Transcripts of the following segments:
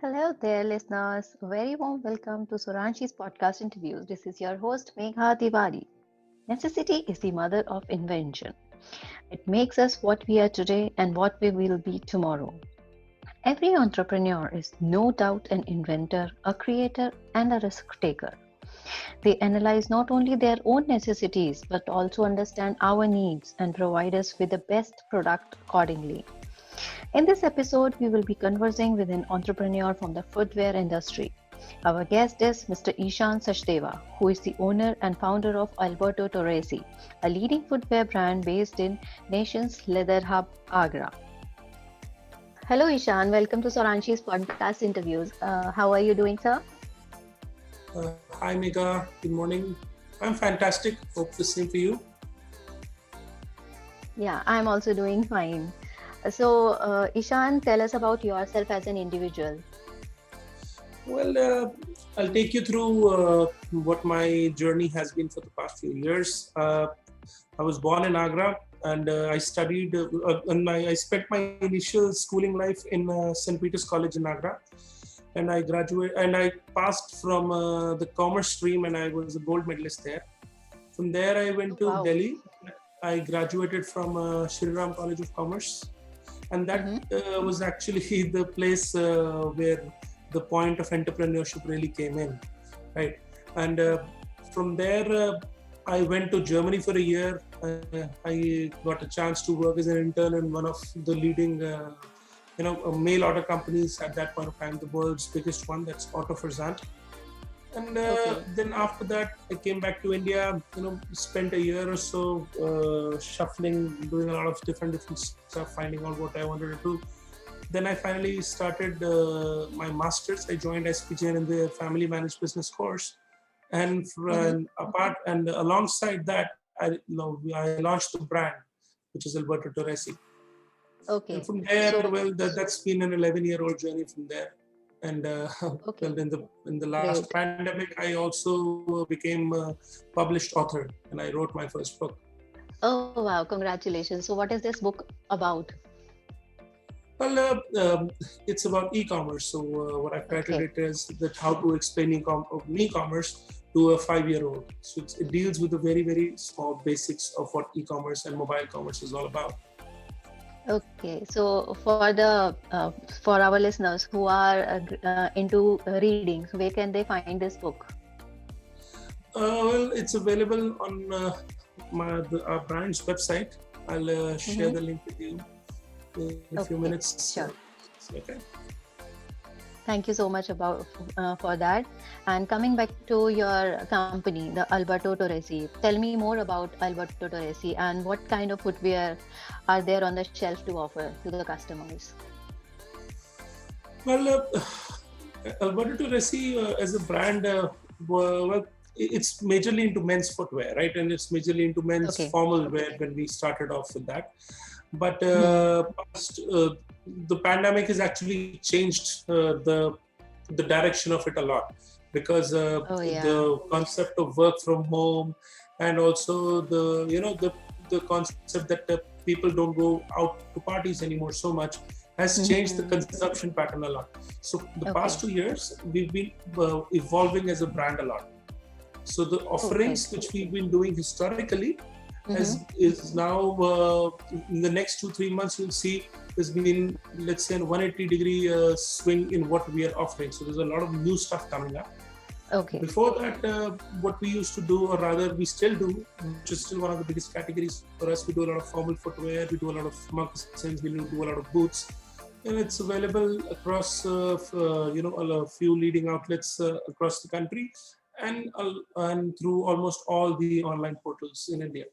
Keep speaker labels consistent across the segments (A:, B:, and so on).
A: Hello there, listeners. A very warm welcome to Souranshi's podcast interviews. This is your host, Megha Tiwari. Necessity is the mother of invention. It makes us what we are today and what we will be tomorrow. Every entrepreneur is no doubt an inventor, a creator, and a risk taker. They analyze not only their own necessities but also understand our needs and provide us with the best product accordingly. In this episode, we will be conversing with an entrepreneur from the footwear industry. Our guest is Mr. Ishaan Sachdeva, who is the owner and founder of Alberto Torresi, a leading footwear brand based in nation's leather hub, Agra. Hello, Ishaan. Welcome to Souranshi's podcast interviews. How are you doing, sir?
B: Hi, Megha. Good morning. I'm fantastic. Hope the same for you.
A: Yeah, I'm also doing fine. So, Ishaan, tell us about yourself as an individual.
B: Well, I'll take you through what my journey has been for the past few years. I was born in Agra, and I studied. I spent my initial schooling life in St. Peter's College in Agra, and I passed from the commerce stream, and I was a gold medalist there. From there, I went to
A: Wow.
B: Delhi. I graduated from Shri Ram College of Commerce, and that
A: Mm-hmm.
B: was actually the place where the point of entrepreneurship really came in, right? And from there, I went to Germany for a year. I got a chance to work as an intern in one of the leading, mail order companies at that point of time, the world's biggest one, that's Otto Versand. And
A: Okay.
B: then after that, I came back to India. Spent a year or so shuffling, doing a lot of different stuff, finding out what I wanted to do. Then I finally started my masters. I joined SPJN in the family managed business course, and
A: Mm-hmm.
B: alongside that, I launched the brand, which is Alberto Torresi. And
A: Okay.
B: from there,
A: So,
B: well, that's been an 11-year-old journey from there. And
A: okay,
B: well, in the last
A: great.
B: pandemic, I also became a published author, and I wrote my first book.
A: Oh, wow. Congratulations. So, what is this book about?
B: Well, it's about e-commerce. So what I've titled
A: Okay.
B: it is that how to explain e-commerce to a 5-year-old. So it deals with the very, very small basics of what e-commerce and mobile commerce is all about.
A: Okay. So, for our listeners who are into reading, where can they find this book?
B: Well, it's available on our brand's website. I'll share
A: Mm-hmm.
B: the link with you in a few
A: Okay.
B: minutes.
A: Sure.
B: Okay.
A: Thank you so much about for that. And coming back to your company, the Alberto Torresi, tell me more about Alberto Torresi and what kind of footwear are there on the shelf to offer to the customers?
B: Well, Alberto Torresi as a brand, well, it's majorly into men's footwear, right? And it's majorly into men's
A: Okay.
B: formal wear when we started off with that. But
A: Hmm.
B: the pandemic has actually changed the direction of it a lot, because
A: Oh yeah.
B: the concept of work from home, and also the concept that people don't go out to parties anymore so much, has changed the
A: Hmm.
B: consumption pattern a lot. So the past
A: Okay.
B: 2 years, we've been evolving as a brand a lot. So the
A: Oh, great.
B: offerings which we've been doing historically
A: Mm-hmm.
B: is now in the next 2-3 months, you'll see there's been, let's say, a 180-degree swing in what we are offering. So there's a lot of new stuff coming up.
A: Okay.
B: Before that, what we used to do, or rather we still do, which is still one of the biggest categories for us, we do a lot of formal footwear, we do a lot of moccasins, we do a lot of boots, and it's available across a few leading outlets across the country, and through almost all the online portals in India.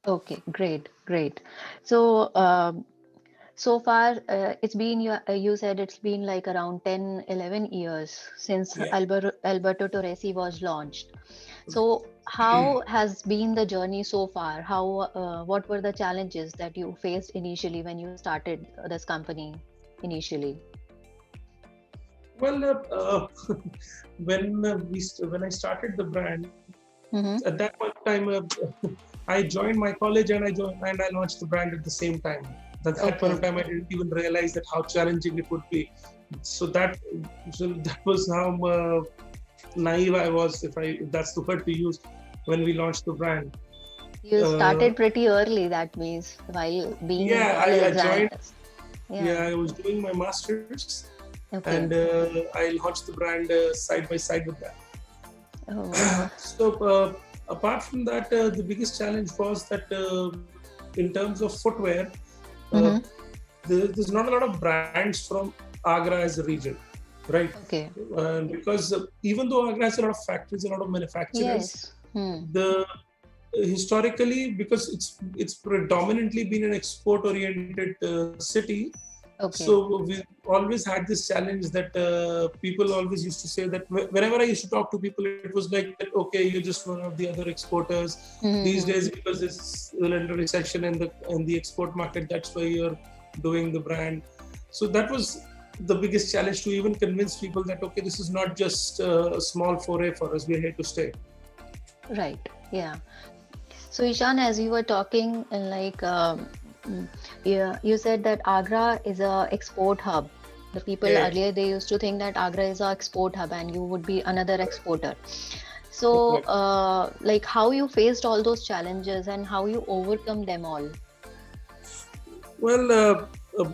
A: Okay. Great. Great. So, so far, it's been you said it's been like around 10, 11 years since
B: Yeah.
A: Alberto Torresi was launched. So, how has been the journey so far? What were the challenges that you faced initially when you started this company initially?
B: Well, when I started the brand,
A: Mm-hmm.
B: at that point in time, I joined my college, and I launched the brand at the same time. At that point of
A: Okay.
B: time, I didn't even realize that how challenging it would be. So that, that was how naive I was, if that's the word to use, when we launched the brand.
A: You
B: Uh,
A: started pretty early, that means, while being in
B: yeah, I
A: college and
B: joined. Yeah,
A: yeah.
B: I was doing my masters, and
A: Okay.
B: I launched the brand side by side with that.
A: Oh, wow.
B: So apart from that, the biggest challenge was that in terms of footwear, uh,
A: Mm-hmm.
B: there's not a lot of brands from Agra as a region, right?
A: Okay.
B: Because even though Agra has a lot of factories, a lot of manufacturers,
A: Yes. Hmm.
B: the historically, because it's predominantly been an export oriented city,
A: Okay.
B: so we always had this challenge that people always used to say that whenever I used to talk to people, it was like, okay, you're just one of the other exporters. These
A: Mm-hmm.
B: days, because it's under recession in the export market, that's why you're doing the brand. So that was the biggest challenge, to even convince people that okay, this is not just a small foray for us. We're here to stay.
A: Right. Yeah. So, Ishan, as you were talking, yeah, you said that Agra is a export hub. The people
B: Yeah,
A: earlier, they used to think that Agra is a export hub and you would be another exporter. So,
B: correct.
A: like how you faced all those challenges and how you overcome them all.
B: Well,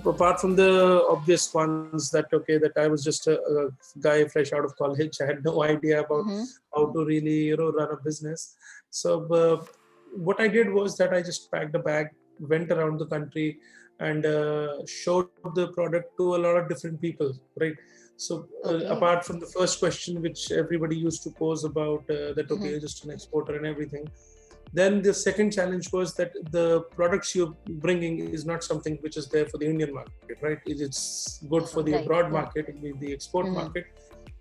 B: apart from the obvious ones that okay, that I was just a guy fresh out of college, I had no idea about
A: Mm-hmm.
B: how to really run a business. So what I did was that I just packed a bag, went around the country, and showed the product to a lot of different people, right? So
A: Okay.
B: apart from the first question, which everybody used to pose about that okay,
A: Mm-hmm.
B: you're just an exporter and everything, then the second challenge was that the products you're bringing is not something which is there for the Indian market, right? It's good for the
A: Right.
B: abroad
A: Yeah.
B: market, the export
A: Mm-hmm.
B: market,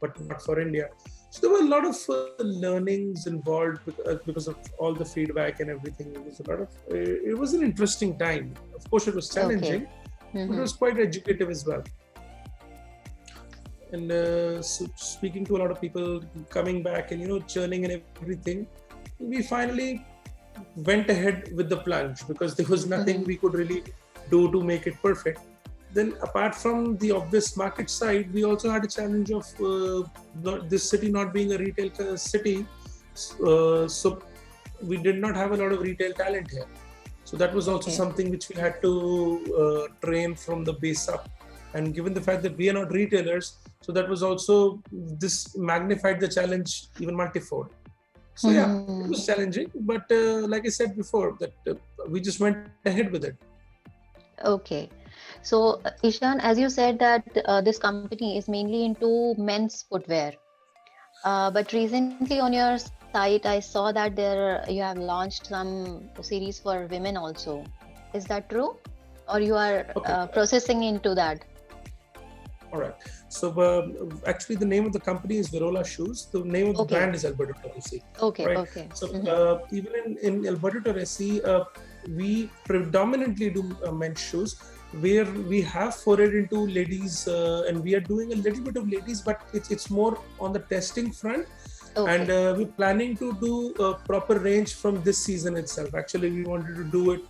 B: but not for India. So there were a lot of learnings involved because of all the feedback and everything. It was a lot of. It was an interesting time. Of course, it was
A: Okay.
B: challenging, but it
A: Mm-hmm.
B: was quite educative as well. And so speaking to a lot of people, coming back and churning and everything, we finally went ahead with the plunge because there was nothing
A: Mm-hmm.
B: we could really do to make it perfect. Then, apart from the obvious market side, we also had a challenge of this city not being a retail city. So, we did not have a lot of retail talent here. So, that was also
A: Okay.
B: something which we had to train from the base up. And given the fact that we are not retailers, so that was also this magnified the challenge even multifold. So yeah, it
A: Mm-hmm.
B: was challenging, but like I said before, that we just went ahead with it.
A: Okay. So, Ishan, as you said that this company is mainly into men's footwear. But recently on your site, I saw that there you have launched some series for women also. Is that true? Or you are
B: Okay,
A: processing into that?
B: all right. So actually, the name of the company is Verola Shoes. The name of the
A: Okay,
B: brand is Alberto Torresi,
A: okay,
B: right?
A: okay.
B: So
A: Mm-hmm.
B: even in Alberto Torresi, we predominantly do men's shoes, where we have forayed into ladies, and we are doing a little bit of ladies, but it's more on the testing front. And
A: Okay.
B: we're planning to do a proper range from this season itself. Actually, we wanted to do it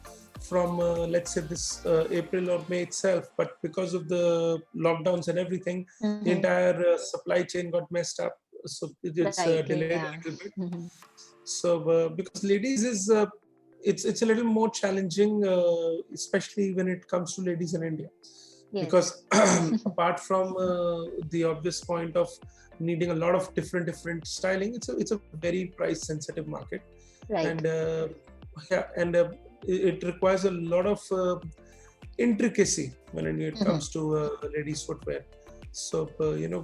B: from let's say this April or May itself, but because of the lockdowns and everything, the
A: Mm-hmm.
B: entire supply chain got messed up, so it's
A: Right,
B: delayed
A: yeah.
B: a little bit.
A: Mm-hmm.
B: So because ladies is it's a little more challenging, especially when it comes to ladies in India,
A: Yes.
B: because apart from the obvious point of needing a lot of different styling, it's a very price sensitive market.
A: Right.
B: And yeah, and it requires a lot of intricacy when it
A: Mm-hmm.
B: comes to ladies footwear. So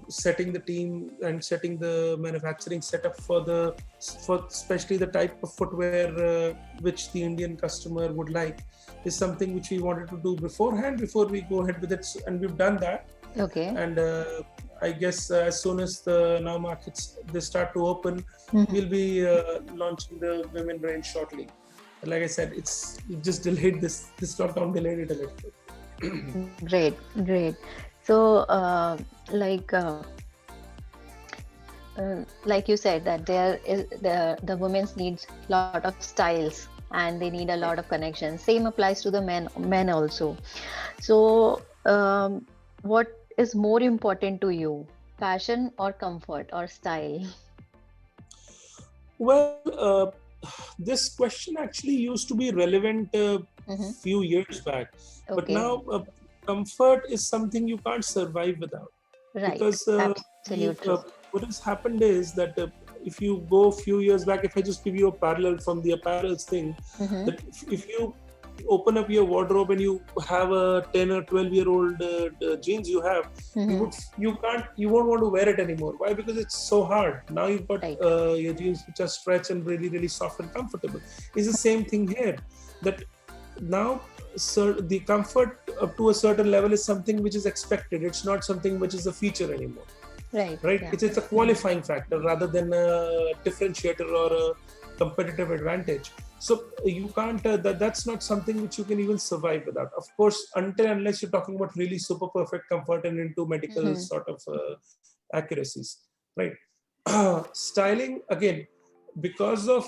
B: setting the team and setting the manufacturing setup for especially the type of footwear which the Indian customer would like is something which we wanted to do beforehand before we go ahead with it. And we've done that.
A: Okay.
B: And I guess as soon as the now markets they start to open,
A: Mm-hmm.
B: we'll be launching the women range shortly. But like I said, it just delayed this lockdown delayed it a little bit.
A: Great, great. So, like like you said that there is the women's needs lot of styles and they need a lot of connections. Same applies to the men also. So what is more important to you, fashion or comfort or style?
B: Well, this question actually used to be relevant a
A: Mm-hmm.
B: few years back, but
A: Okay,
B: now comfort is something you can't survive without,
A: right,
B: because
A: absolute true.
B: what has happened is that if you go a few years back, if I just give you a parallel from the apparels thing,
A: Mm-hmm.
B: that if you open up your wardrobe and you have a 10 or 12-year-old jeans you have,
A: Mm-hmm.
B: you won't want to wear it anymore. Why? Because it's so hard. Now you've got
A: Right.
B: your jeans which are stretched and really really soft and comfortable. It's the same thing here, that now the comfort up to a certain level is something which is expected. It's not something which is a feature anymore,
A: Right.
B: right?
A: Yeah.
B: It's a qualifying factor rather than a differentiator or a competitive advantage. So you can't that's not something which you can even survive without, of course, until unless you're talking about really super perfect comfort and into medical
A: Mm-hmm.
B: sort of accuracies, right? Styling, again, because of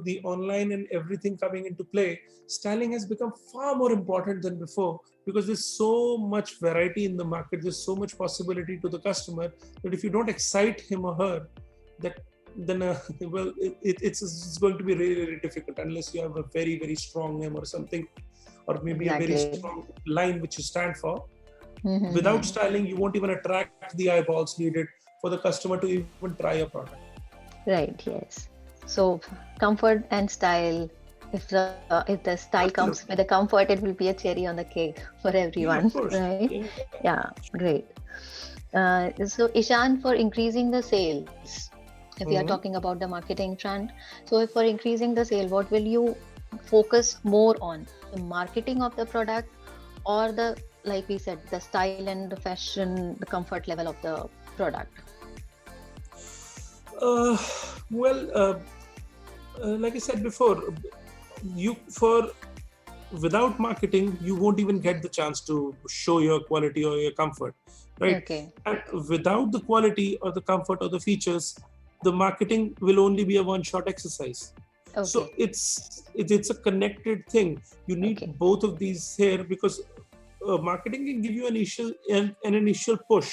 B: the online and everything coming into play, styling has become far more important than before, because there's so much variety in the market, there's so much possibility to the customer, that if you don't excite him or her, that then well, it's going to be really really difficult, unless you have a very very strong name or something, or maybe a very
A: Exactly.
B: strong line which you stand for. Without
A: Mm-hmm.
B: styling, you won't even attract the eyeballs needed for the customer to even try a product.
A: Right. Yes. So comfort and style. If the style comes with
B: Absolutely.
A: the comfort, it will be a cherry on the cake for
B: Yeah,
A: everyone,
B: of course.
A: right?
B: Yeah.
A: Yeah. Great. So Ishan, for increasing the sales, if we are
B: Mhm.
A: talking about the marketing trend, so if for increasing the sale, what will you focus more on? The marketing of the product, or the, like we said, the style and the fashion, the comfort level of the product?
B: Uh, well, like I said before, you for without marketing, you won't even get the chance to show your quality or your comfort, right?
A: Okay.
B: And without the quality or the comfort or the features, the marketing will only be a one-shot exercise. So
A: Okay.
B: it's a connected thing. You need
A: Okay.
B: both of these here, because marketing can give you an initial push,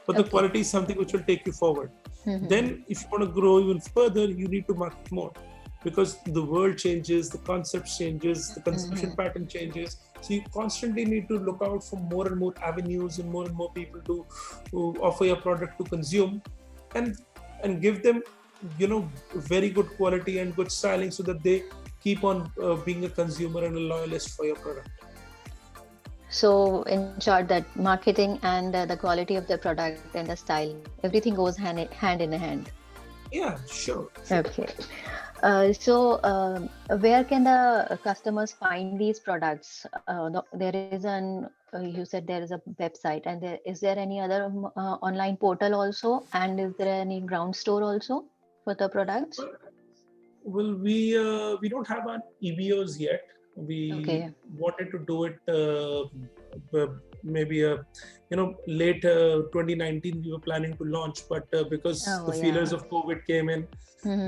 B: but the
A: Okay.
B: quality is something which will take you forward.
A: Mm-hmm.
B: Then, if you want to grow even further, you need to market more, because the world changes, the concepts changes, the consumption
A: Mm-hmm.
B: pattern changes. So you constantly need to look out for more and more avenues and more people to offer your product to consume, and give them, very good quality and good styling, so that they keep on being a consumer and a loyalist for your product.
A: So, in short, that marketing and the quality of the product and the style, everything goes hand in hand.
B: Yeah, sure, sure.
A: Okay. So, where can the customers find these products? There is an, you said there is a website, and is there any other online portal also? And is there any ground store also for the products?
B: Well, we don't have our EBOs yet. We
A: Okay.
B: wanted to do it maybe late 2019. We were planning to launch, but because
A: Oh,
B: the feelers
A: yeah.
B: of COVID came in,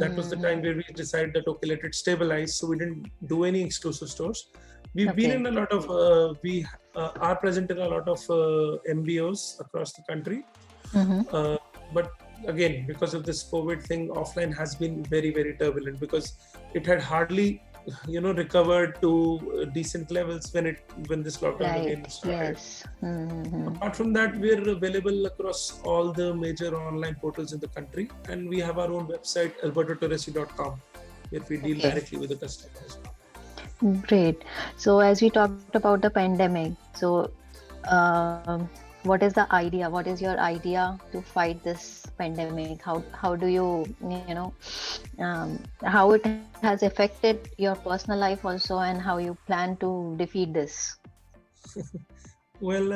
B: that was the
A: Mm-hmm.
B: time where we decided that okay, let it stabilize. So we didn't do any exclusive stores. We've been
A: Okay.
B: in a lot of we are present in a lot of MBOs across the country,
A: Mm-hmm.
B: uh, but again, because of this COVID thing, offline has been very very turbulent, because it had hardly recovered to decent levels when this lockdown
A: Right.
B: again started.
A: Yes. Mm-hmm.
B: Apart from that, we're available across all the major online portals in the country, and we have our own website, albertotorresi.com, where we deal
A: Okay.
B: directly with the customers.
A: Great. So, as we talked about the pandemic, so um, what is the idea? What is your idea to fight this pandemic? How do how it has affected your personal life also, and how you plan to defeat this?
B: Well,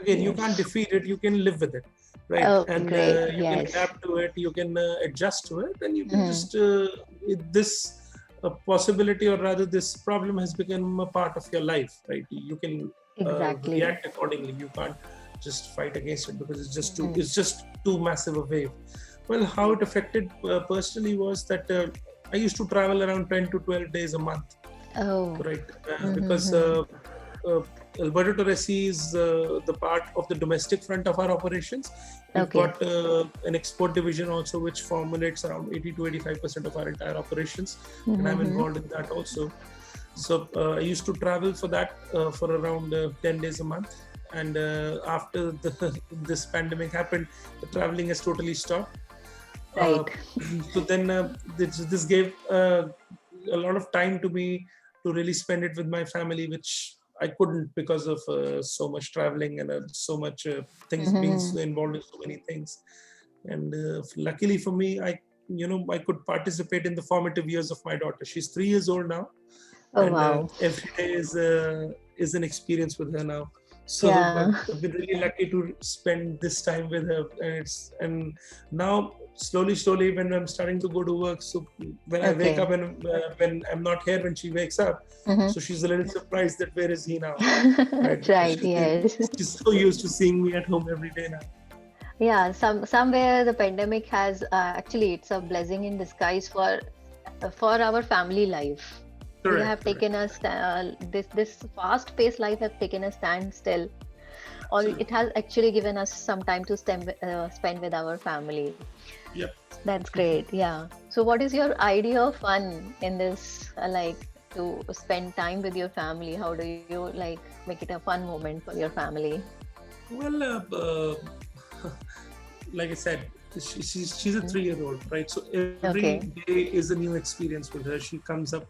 B: again, you can't
A: Yes.
B: defeat it, you can live with it, right?
A: Oh,
B: And
A: great.
B: you can
A: Yes.
B: adapt to it, you can adjust to it, and you can
A: Hmm.
B: just this possibility, or rather this problem has become a part of your life, right? You can
A: Exactly.
B: react accordingly. You can't just fight against it, because
A: Hmm.
B: it's just too massive a wave. Well, how it affected personally was that I used to travel around 10 to 12 days a month,
A: Oh.
B: right? Because
A: Mm-hmm.
B: uh, Alberto Torresi is the part of the domestic front of our operations. We've
A: Okay.
B: got an export division also, which formulates around 80 to 85% of our entire operations, and I'm
A: Mm-hmm.
B: involved in that also. So I used to travel for that for around 10 days a month. And after this pandemic happened, the traveling has totally stopped. Uh,
A: Right.
B: so then this gave a lot of time to me to really spend it with my family, which I couldn't because of so much traveling and so much things being
A: Mm-hmm.
B: so involved in so many things. And luckily for me, I could participate in the formative years of my daughter. She's 3 years old now,
A: Oh,
B: and
A: wow.
B: every day is an experience with her now. So
A: Yeah.
B: I've been really lucky to spend this time with her, and now slowly when I'm starting to go to work, so when I wake
A: Okay.
B: up and when I'm not here when she wakes up,
A: Mm-hmm.
B: so she's a little surprised that where is he now, right? Because
A: Right. Yes.
B: she's so used to seeing me at home every day now.
A: Yeah. Somewhere the pandemic has actually it's a blessing in disguise for our family life. We
B: Correct,
A: have
B: correct,
A: taken us this fast paced life have taken a standstill, or it
B: absolutely.
A: has actually given us some time to spend with our family.
B: Yep.
A: That's great. Yeah. So, what is your idea of fun in this? Like to spend time with your family? How do you like make it a fun moment for your family?
B: Well, like I said, she's a
A: Mhm.
B: 3 year old, right? So every
A: Okay.
B: day is a new experience with her. She comes up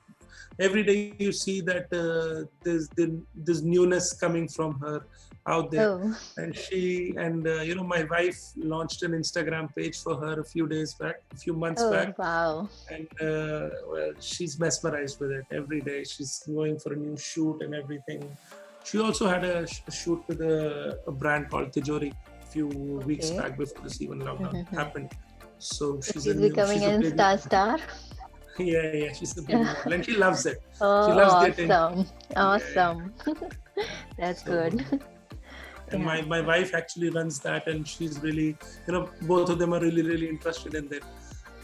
B: every day. You see that there's newness coming from her out there,
A: Oh.
B: and my wife launched an Instagram page for her a few months
A: Oh,
B: back,
A: wow.
B: and well, she's mesmerized with it. Every day she's going for a new shoot and everything. She also had a shoot with a brand called Tijori a few weeks
A: Okay.
B: back before this even lockdown
A: Mhm.
B: happened. So
A: So she's becoming
B: she's a
A: an
B: big
A: star.
B: yeah, she's a big model and she loves it.
A: Oh,
B: She loves the attention.
A: awesome.
B: Yeah.
A: Awesome. That's
B: So
A: good.
B: and
A: Yeah.
B: my wife actually runs that, and she's really, both of them are really interested in that.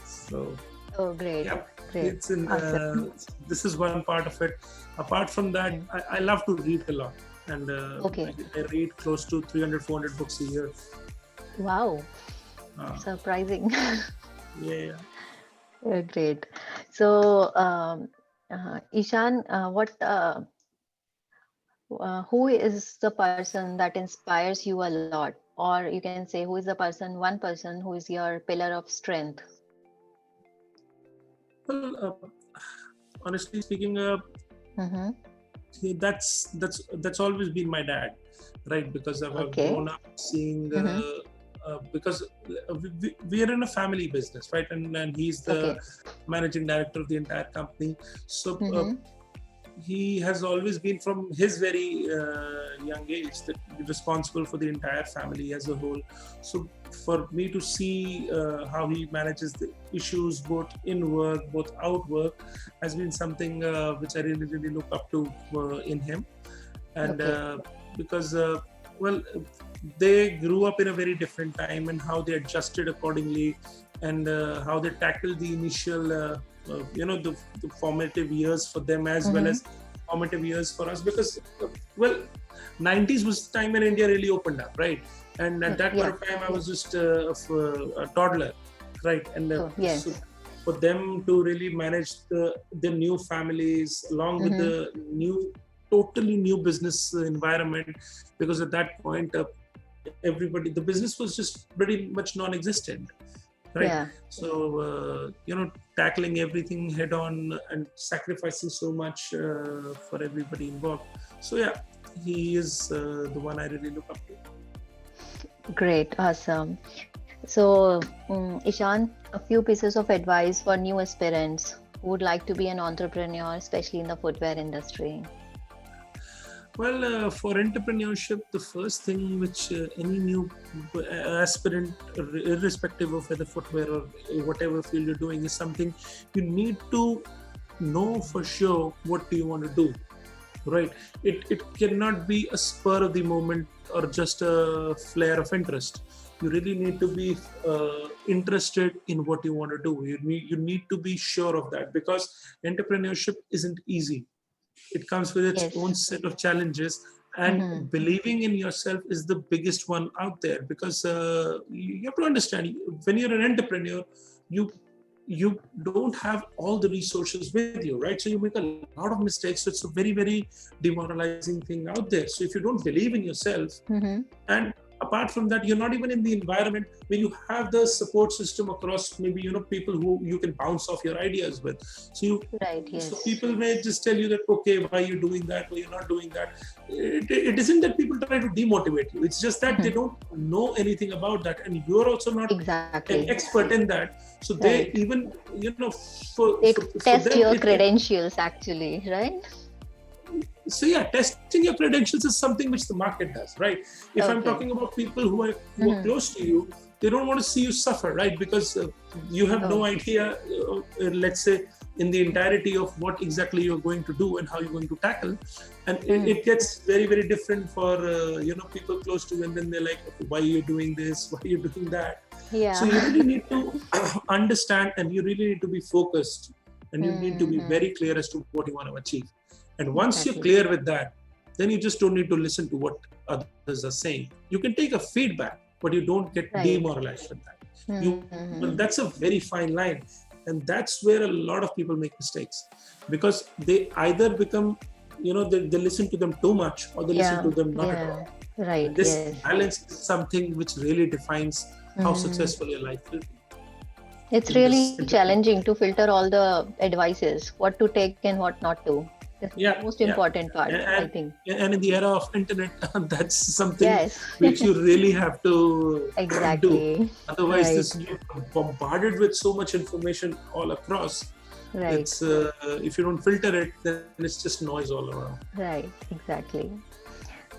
B: So
A: Oh, great.
B: yeah,
A: Great.
B: it's in
A: Awesome.
B: this is one part of it. Apart from that,
A: Mhm.
B: I love to read a lot, and
A: Okay.
B: I read close to 300 400 books a year.
A: Wow.
B: uh,
A: Surprising.
B: yeah.
A: Great. So, Ishan, who is the person that inspires you a lot? Or you can say, who is the person, one person who is your pillar of strength?
B: Well, honestly speaking,
A: Mm-hmm.
B: that's always been my dad, right? Because I've
A: Okay.
B: grown up seeing
A: Mm-hmm.
B: because we are in a family business, right? And he's the
A: Okay.
B: managing director of the entire company. So
A: Mm-hmm.
B: he has always been from his very young age that responsible for the entire family as a whole. So for me to see how he manages the issues both in work, both out work, has been something which I really look up to in him. And
A: Okay.
B: because well, they grew up in a very different time, and how they adjusted accordingly, and how they tackled the initial the formative years for them, as well
A: Mm-hmm.
B: as formative years for us. Because well, 90s was the time when India really opened up, right? And at that point
A: Yeah.
B: of time I was just a toddler, right? And
A: Oh,
B: so
A: yes.
B: for them to really manage the new families along with
A: Mm-hmm.
B: the totally new business environment, because at that point the business was just pretty much non-existent, right?
A: Yeah.
B: So tackling everything head on and sacrificing so much for everybody involved. So yeah, he is the one I really look up to.
A: Great. Awesome. So, Ishan, a few pieces of advice for new aspirants who would like to be an entrepreneur, especially in the footwear industry.
B: Well, for entrepreneurship, the first thing which any new aspirant, irrespective of whether footwear or whatever field you're doing, is something you need to know for sure what do you want to do, right? It cannot be a spur of the moment or just a flare of interest. you really need to be interested in what you want to do. You need to be sure of that, because entrepreneurship isn't easy. It comes with its own
A: Yes.
B: set of challenges, and believing in yourself is the biggest one out there, because you have to understand, when you're an entrepreneur, you you don't have all the resources with you, right? So you make a lot of mistakes. So it's a very, very demoralizing thing out there. So if you don't believe in yourself, and apart from that, you're not even in the environment where you have the support system across, maybe, people who you can bounce off your ideas with.
A: Right.
B: So
A: Yes.
B: people may just tell you that, okay, why are you doing that, why you're not doing that. It isn't that people try to demotivate you, it's just that they don't know anything about that, and you're also not
A: Exactly.
B: an expert in that. So they
A: Right.
B: even,
A: They
B: for
A: test
B: them,
A: your credentials, actually, right?
B: so yeah, testing your credentials is something which the market does, right? If I'm
A: Okay.
B: talking about people who are close to you, they don't want to see you suffer, right? Because you have no idea, let's say, in the entirety of what exactly you're going to do and how you're going to tackle. And it gets very, very different for people close to you, and then they're like, okay, why are you doing this, why are you doing that?
A: Yeah.
B: So you really need to understand, and you really need to be focused, and you need to be very clear as to what you want to achieve. And once you're clear with that, then you just don't need to listen to what others are saying. You can take a feedback, but you don't get demoralized with that. But that's a very fine line. And that's where a lot of people make mistakes, because they either become, they listen to them too much, or they listen to them not at all.
A: Right.
B: And this balance is something which really defines how successful your life will be.
A: It's really challenging to filter all the advices, what to take and what not to. That's the most important part, I think.
B: And in the era of internet, that's something which you really have to do. Otherwise, you're bombarded with so much information all across.
A: Right.
B: It's if you don't filter it, then it's just noise all around.
A: Right, exactly.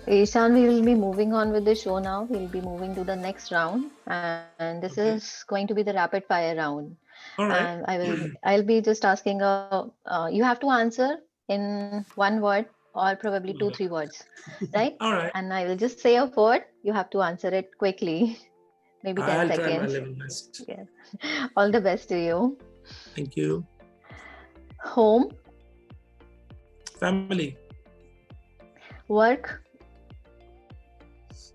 A: Ishaan, we will be moving on with the show now. We'll be moving to the next round, and this is going to be the rapid fire round.
B: All right.
A: And I'll be just asking you have to answer in one word or probably 2-3 words, right?
B: All right.
A: And I will just say a word. You have to answer it quickly, maybe 10
B: I'll
A: seconds.
B: try my level best.
A: Yeah. All the best to you.
B: Thank you.
A: Home.
B: Family.
A: Work.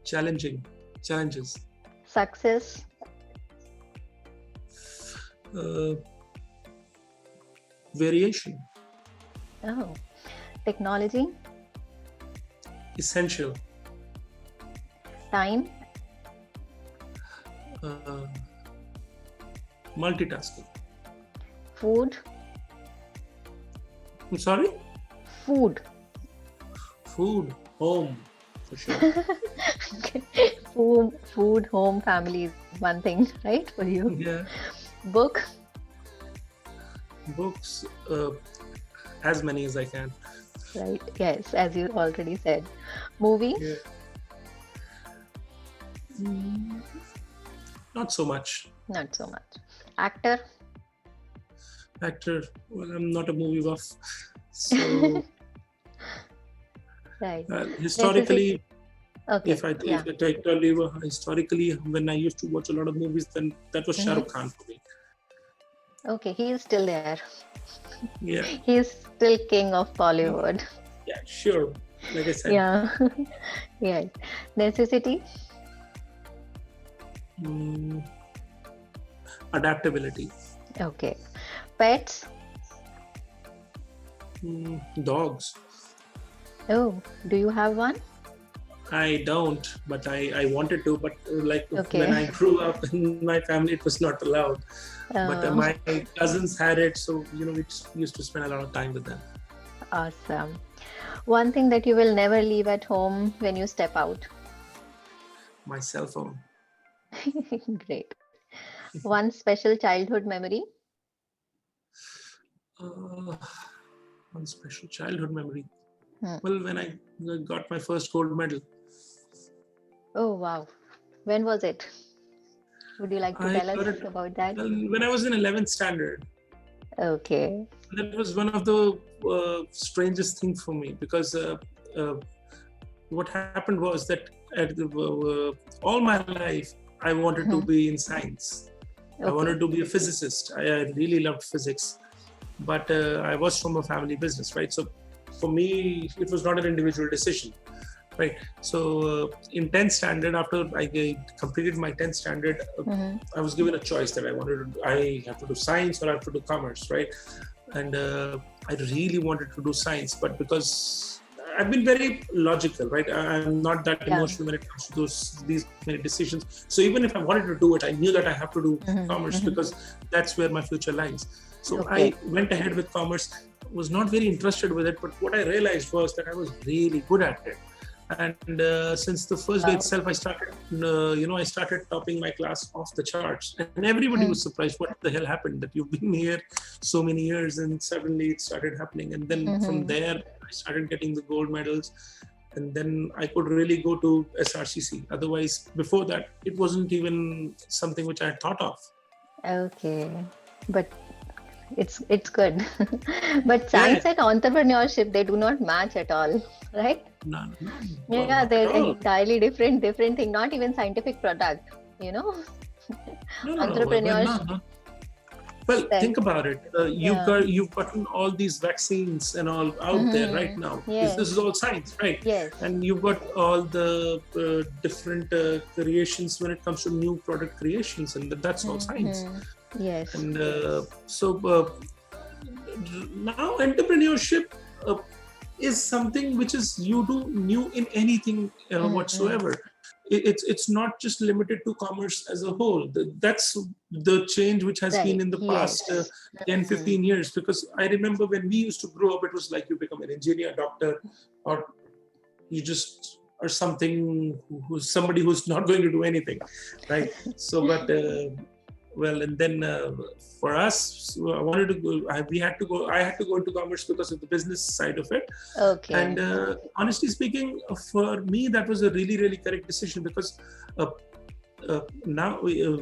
B: Challenges.
A: Success.
B: Variation.
A: Oh. Technology.
B: Essential.
A: Time.
B: Multitasking.
A: Food.
B: I'm sorry?
A: Food.
B: Home, for sure.
A: Okay. Food, home, family is one thing, right, for you?
B: Yeah.
A: Book.
B: Books, as many as I can.
A: Right. Yes, as you already said. Movie.
B: Yeah. Not so much.
A: Not so much. Actor.
B: Well, I'm not a movie buff. So
A: Right.
B: historically,
A: Okay.
B: if I tell you, historically, when I used to watch a lot of movies, then that was Shah Rukh Khan for me.
A: Okay, he is still there.
B: Yeah.
A: He is still king of Bollywood.
B: Yeah, sure. Like I said.
A: Yeah. Yeah. Necessity.
B: Adaptability.
A: Okay. Pets.
B: Dogs.
A: Oh, do you have one?
B: I don't, but I wanted to, but
A: Okay.
B: when I grew up in my family, it was not allowed. But my cousins had it, so we just used to spend a lot of time with them.
A: Awesome. One thing that you will never leave at home when you step out.
B: My cell phone.
A: Great. One special childhood memory.
B: One special childhood memory.
A: Hmm.
B: Well, when I got my first gold medal.
A: Oh, wow. When was it? Would you like to tell us about that?
B: When I was in 11th standard.
A: Okay.
B: That was one of the strangest things for me, because what happened was that all my life I wanted to be in science. I
A: Okay.
B: wanted to be a physicist. I really loved physics, but I was from a family business, right? So for me, it was not an individual decision, right? So in 10th standard, after I completed my 10th standard, I was given a choice that I have to do science or I have to do commerce, right? And I really wanted to do science, but because I've been very logical, right? I'm not that emotional when it comes to these many decisions. So even if I wanted to do it, I knew that I have to do commerce because that's where my future lies. So I went ahead with commerce, was not very interested with it, but what I realized was that I was really good at it. And since the first day itself, I started, I started topping my class off the charts, and everybody was surprised. What the hell happened? That you've been here so many years, and suddenly it started happening. And then from there, I started getting the gold medals, and then I could really go to SRCC. Otherwise, before that, it wasn't even something which I had thought of.
A: Okay, but it's good. But science and entrepreneurship, they do not match at all, right?
B: No,
A: Yeah, they're entirely different thing. Not even scientific product,
B: No.
A: Entrepreneurship.
B: Well, think about it. You've gotten all these vaccines and all out there right now.
A: Yes.
B: This is all science, right?
A: Yes.
B: And you've got all the different creations when it comes to new product creations, and that's all science.
A: Yes.
B: And so now entrepreneurship is something which is you do new in anything whatsoever. It's not just limited to commerce as a whole. That's the change which has been in the past 10, 15 years. Because I remember when we used to grow up, it was like you become an engineer, doctor, or you just are who's somebody who's not going to do anything, right? So, but and then for us, I wanted to go. I had to go into commerce because of the business side of it.
A: Okay.
B: And honestly speaking, for me, that was a really, really correct decision because now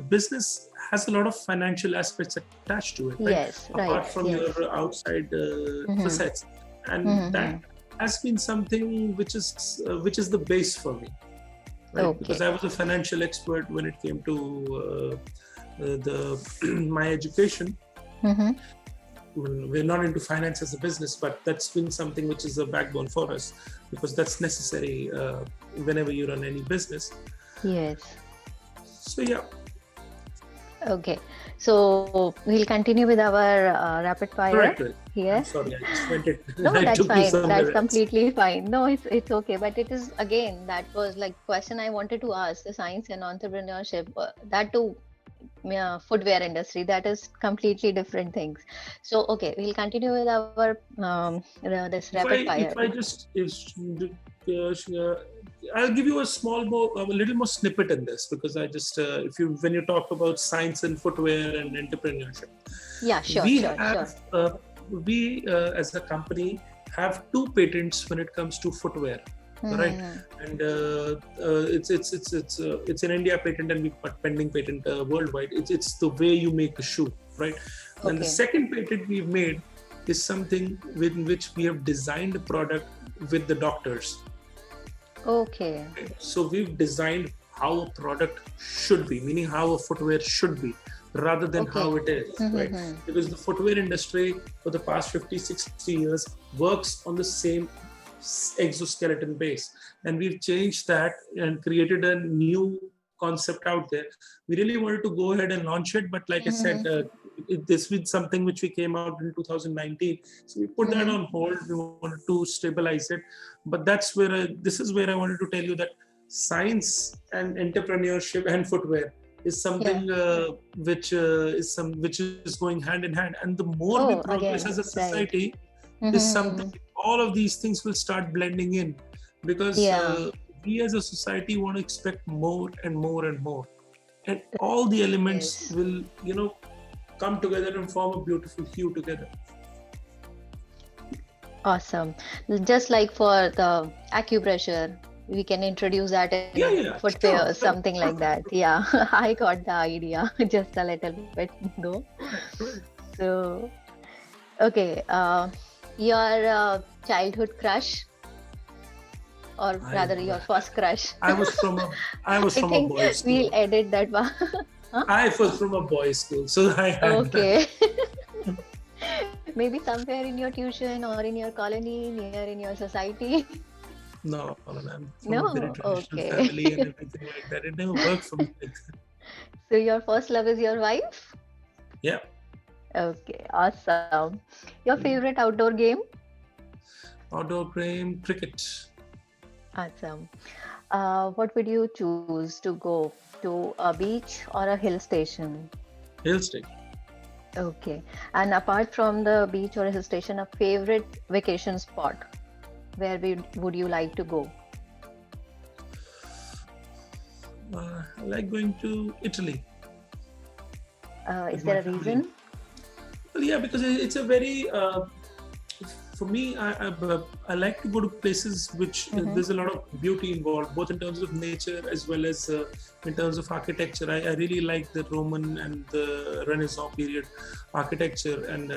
B: business has a lot of financial aspects attached to it. Right?
A: Yes.
B: Apart from your outside facets, and that has been something which is the base for me. Right? Because I was a financial expert when it came to my education. We're not into finance as a business, but that's been something which is a backbone for us because that's necessary whenever you run any business.
A: Yes.
B: So yeah.
A: Okay. So we'll continue with our rapid fire.
B: Correct.
A: Here.
B: I'm sorry, I just went it.
A: No, that's fine. That's completely fine. No, it's okay. But it is, again, that was like question I wanted to ask, the science and entrepreneurship, that too. Footwear industry, that is completely different things. So okay, we'll continue with our this rapid fire.
B: I'll give you a little more snippet in this because I just when you talk about science and footwear and entrepreneurship, we as a company have 2 patents when it comes to footwear. Right, and it's an India patent, and we've got pending patent worldwide. It's the way you make a shoe, right? Okay. And the second patent we've made is something with which we have designed a product with the doctors.
A: Okay.
B: So we've designed how a product should be, meaning how a footwear should be, rather than how it is, right? Because the footwear industry for the past 50, 60 years works on the same exoskeleton base, and we've changed that and created a new concept out there. We really wanted to go ahead and launch it, but like I said, this was something which we came out in 2019, so we put that on hold. We wanted to stabilize it, but this is where I wanted to tell you that science and entrepreneurship and footwear is something which is going hand in hand, and the more we progress as a society, is something. All of these things will start blending in because we as a society want to expect more and more and more, and all the elements will come together and form a beautiful hue together.
A: Awesome. Just like for the acupressure, we can introduce that in footwear, something like that. Yeah, I got the idea just a little bit though. So okay, your childhood crush? or
B: I
A: rather your first crush?
B: I was from a I was
A: I
B: from a
A: think
B: boys'
A: we'll
B: school.
A: edit that one. Huh?
B: I was from a boys' school, so I had that.
A: Okay. Maybe somewhere in your tuition or in your colony, near in your society.
B: No, I'm from a very
A: No,
B: traditional
A: okay.
B: family and everything like that. It never worked for me like that.
A: So your first love is your wife?
B: Yeah.
A: Okay, awesome. Your
B: Mm.
A: favorite outdoor game?
B: Outdoor game, cricket,
A: Awesome. What would you choose to go to, a beach or a hill station?
B: hill stick.
A: Okay. And apart from the beach or a hill station, a favorite vacation spot, where would you like to go?
B: I like going to Italy
A: Is
B: with my
A: there a
B: family.
A: reason?
B: Well, yeah, because it's a very for me. I like to go to places which
A: Mm-hmm.
B: there's a lot of beauty involved, both in terms of nature as well as in terms of architecture. I really like the Roman and the Renaissance period architecture, and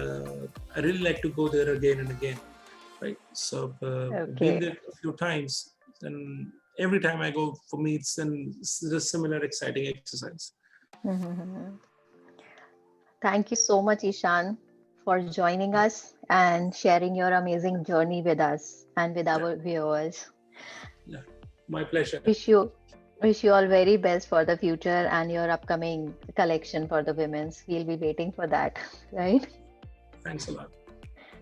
B: I really like to go there again and again. Right. So been
A: Okay.
B: there a few times, and every time I go, for me, it's a similar exciting exercise.
A: Mhm. Thank you so much, Ishan, for joining us and sharing your amazing journey with us and with
B: Yeah,
A: our viewers.
B: yeah, my pleasure.
A: Wish you wish you all very best for the future and your upcoming collection for the women's. We'll be waiting for that, right?
B: Thanks a lot.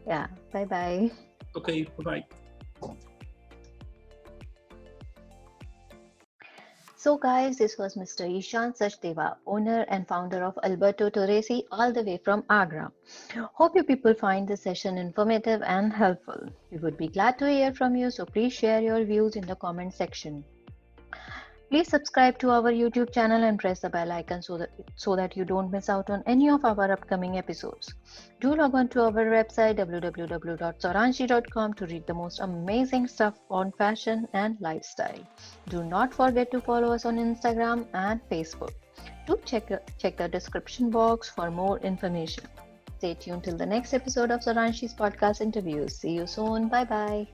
A: Yeah. Bye bye.
B: Okay, bye bye.
A: So, guys, this was Mr. Ishaan Sachdeva, owner and founder of Alberto Torresi, all the way from Agra. Hope you people find this session informative and helpful. We would be glad to hear from you, so please share your views in the comment section. Please subscribe to our YouTube channel and press the bell icon so that you don't miss out on any of our upcoming episodes. Do log on to our website www.souranshi.com to read the most amazing stuff on fashion and lifestyle. Do not forget to follow us on Instagram and Facebook. Do check the description box for more information. Stay tuned till the next episode of Soranshi's podcast interviews. See you soon. Bye bye.